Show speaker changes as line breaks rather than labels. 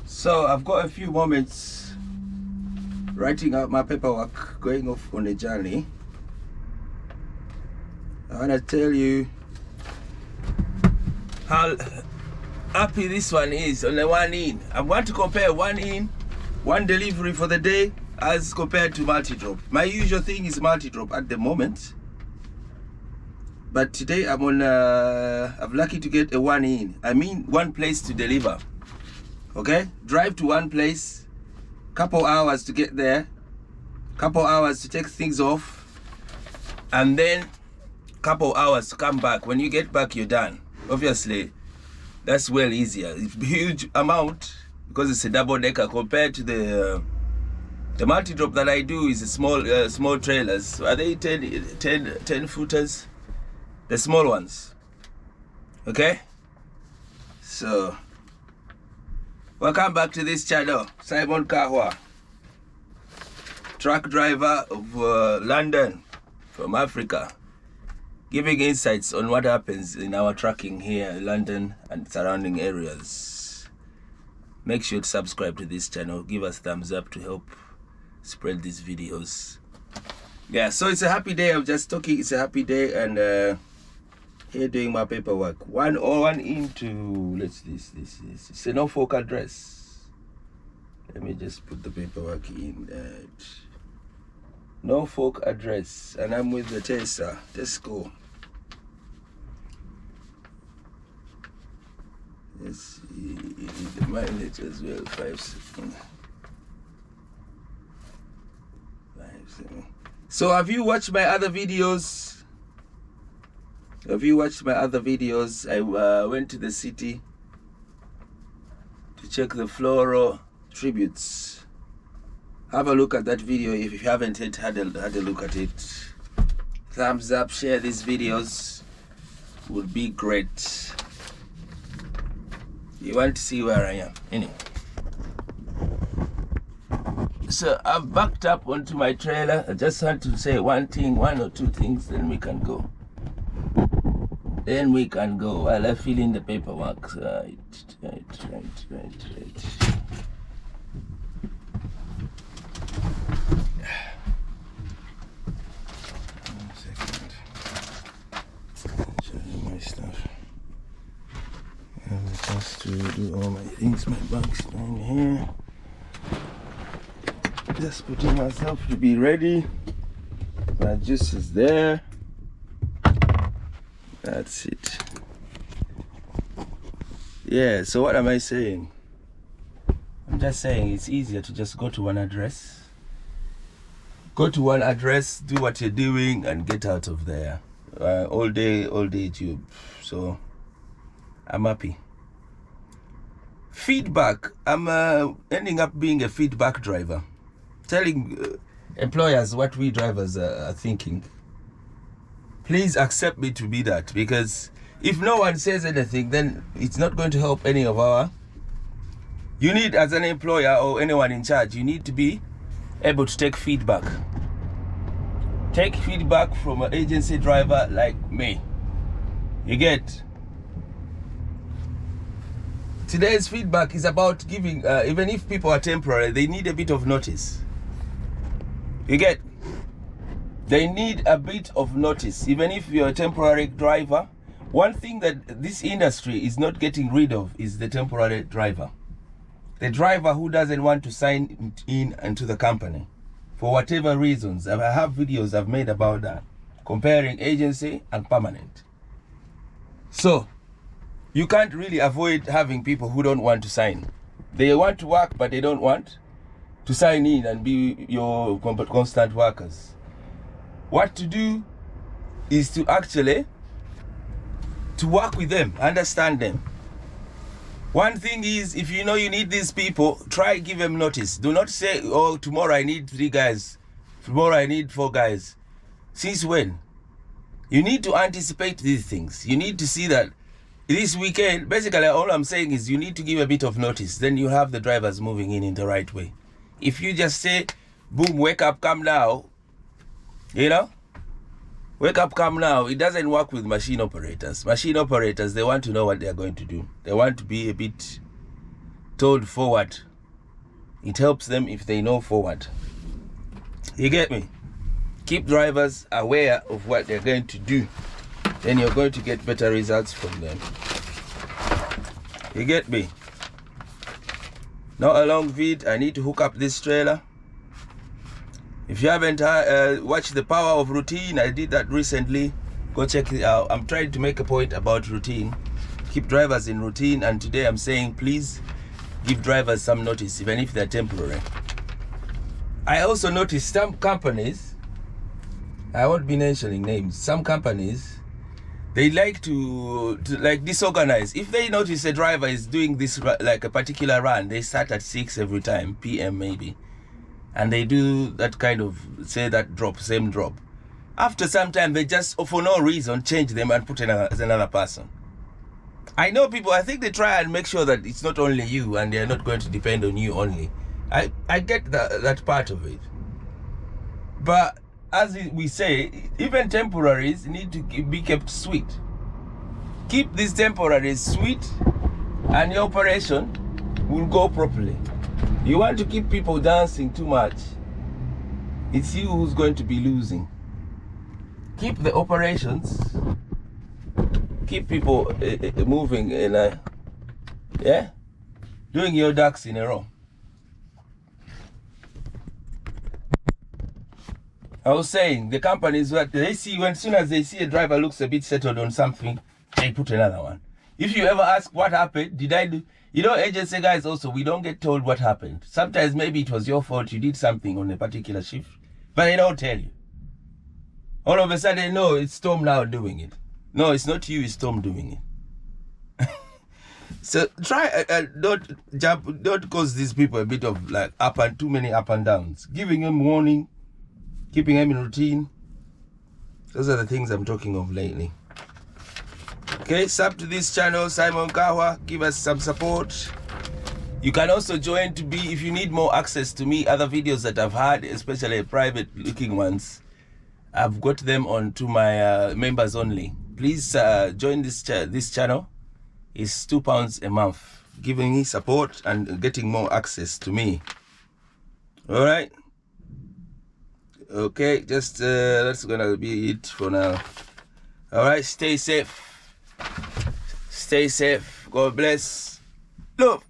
So I've got a few moments writing out my paperwork, going off on a journey. I want to tell you how happy this one is on the one in. I want to compare one in, one delivery for the day as compared to multi-drop. My usual thing is multi-drop at the moment, but today I'm on I'm lucky to get a one in. I mean one place to deliver. Okay, drive to one place, couple hours to get there, couple hours to take things off, and then couple hours to come back. When you get back, you're done. Obviously, that's well easier. It's a huge amount because it's a double decker compared to the multi-drop that I do is a small trailers. Are they 10 footers? The small ones. Okay? So, welcome back to this channel. Simon Kahwa, truck driver of London from Africa, giving insights on what happens in our trucking here in London and surrounding areas. Make sure to subscribe to this channel. Give us thumbs up to help spread these videos. Yeah, so it's a happy day. I'm just talking. It's a happy day, and here doing my paperwork. One into it's a Norfolk address. Let me just put the paperwork in that Norfolk address, and I'm with the Tesco. Let's see the mileage as well. 5.7. So have you watched my other videos? I went to the city to check the floral tributes. Have a look at that video if you haven't yet had a look at it. Thumbs up, share these videos, would be great. You want to see where I am anyway. So I've backed up onto my trailer. I just want to say one or two things, then we can go. While I fill in the paperwork. Right. 1 second. Show you my stuff. I have just to do all my things. My bank's down here. Just putting myself to be ready. My juice is there. That's it. Yeah, so what am I saying? I'm just saying it's easier to just go to one address. Go to one address, do what you're doing, and get out of there. All day tube. So I'm happy. Feedback. I'm ending up being a feedback driver, telling employers what we drivers are thinking. Please accept me to be that, because if no one says anything, then it's not going to help any of our. You need, as an employer or anyone in charge, you need to be able to take feedback. Take feedback from an agency driver like me. You get? Today's feedback is about giving, even if people are temporary, they need a bit of notice. You get? They need a bit of notice, even if you're a temporary driver. One thing that this industry is not getting rid of is the temporary driver. The driver who doesn't want to sign in into the company for whatever reasons. I have videos I've made about that, comparing agency and permanent. So you can't really avoid having people who don't want to sign. They want to work, but they don't want to sign in and be your constant workers. What to do is to actually to work with them, understand them. One thing is, if you know you need these people, try give them notice. Do not say, oh, tomorrow I need 3 guys, tomorrow I need 4 guys. Since when? You need to anticipate these things. You need to see that this weekend, basically all I'm saying is you need to give a bit of notice. Then you have the drivers moving in the right way. If you just say, boom, wake up, come now, you know, wake up, come now. It doesn't work with machine operators. Machine operators, they want to know what they are going to do. They want to be a bit told forward. It helps them if they know forward. You get me? Keep drivers aware of what they're going to do. Then you're going to get better results from them. You get me? Not a long vid. I need to hook up this trailer. If you haven't watched The Power of Routine, I did that recently. Go check it out. I'm trying to make a point about routine. Keep drivers in routine, and today I'm saying please give drivers some notice, even if they're temporary. I also noticed some companies, I won't be mentioning names, some companies, they like to like disorganize. If they notice a driver is doing this like a particular run, they start at 6 every time, PM maybe, and they do that kind of, say that drop, same drop. After some time, they just, for no reason, change them and put another person. I know people, I think they try and make sure that it's not only you and they're not going to depend on you only. I get that part of it. But as we say, even temporaries need to be kept sweet. Keep these temporaries sweet and your operation will go properly. You want to keep people dancing too much, it's you who's going to be losing. Keep the operations, keep people moving in a, yeah, doing your ducks in a row. I was saying, the companies, what they see, when soon as they see a driver looks a bit settled on something, they put another one. If you ever ask what happened, did I do, you know, agency guys also, we don't get told what happened. Sometimes maybe it was your fault, you did something on a particular shift, but they don't tell you. All of a sudden, no, it's Tom now doing it. No, it's not you, it's Tom doing it. So try, don't cause these people a bit of like too many up and downs. Giving them warning, keeping them in routine. Those are the things I'm talking of lately. Okay, sub to this channel, Simon Kahwa. Give us some support. You can also join to be, if you need more access to me, other videos that I've had, especially private looking ones, I've got them onto my members only. Please join this channel. It's £2 a month, giving me support and getting more access to me. All right. Okay, just that's gonna be it for now. All right, stay safe. Stay safe. God bless. Love.